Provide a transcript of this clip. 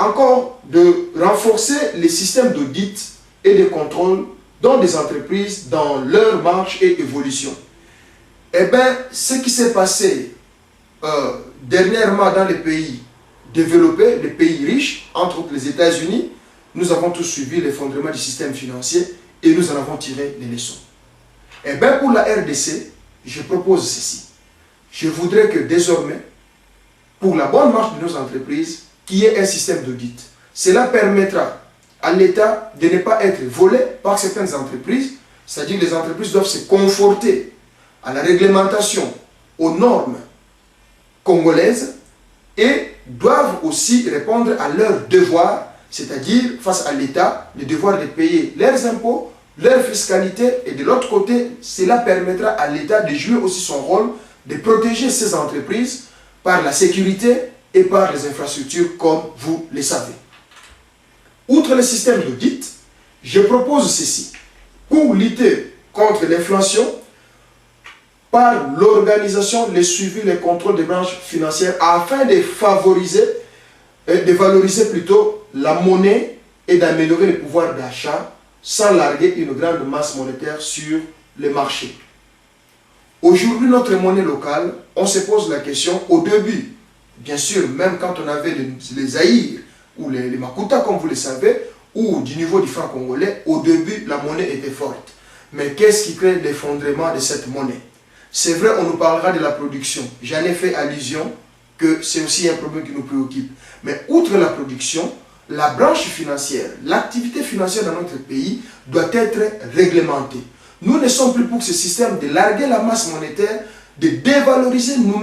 encore de renforcer les systèmes d'audit et de contrôle dans des entreprises, dans leur marche et évolution. Eh bien, ce qui s'est passé dernièrement dans les pays développés, les pays riches, entre autres les États-Unis, nous avons tous suivi l'effondrement du système financier et nous en avons tiré les leçons. Eh bien, pour la RDC, je propose ceci. Je voudrais que désormais, pour la bonne marche de nos entreprises, qu'il y ait un système d'audit. Cela permettra à l'État de ne pas être volé par certaines entreprises, c'est-à-dire que les entreprises doivent se conforter à la réglementation, aux normes congolaises et doivent aussi répondre à leurs devoirs, c'est-à-dire face à l'État, le devoir de payer leurs impôts, leur fiscalité, et de l'autre côté, cela permettra à l'État de jouer aussi son rôle de protéger ces entreprises par la sécurité et par les infrastructures, comme vous le savez. Outre le système d'audit, je propose ceci. Pour lutter contre l'inflation, par l'organisation, le suivi, le contrôle des branches financières, afin de favoriser, de valoriser plutôt la monnaie et d'améliorer le pouvoir d'achat sans larguer une grande masse monétaire sur le marché. Aujourd'hui, notre monnaie locale, on se pose la question au début, bien sûr, même quand on avait les zaïrs ou les makuta, comme vous le savez, ou du niveau du franc congolais, au début, la monnaie était forte. Mais qu'est-ce qui crée l'effondrement de cette monnaie? C'est vrai, on nous parlera de la production. J'en ai fait allusion que c'est aussi un problème qui nous préoccupe. Mais outre la production, la branche financière, l'activité financière dans notre pays doit être réglementée. Nous ne sommes plus pour ce système de larguer la masse monétaire, de dévaloriser nous-mêmes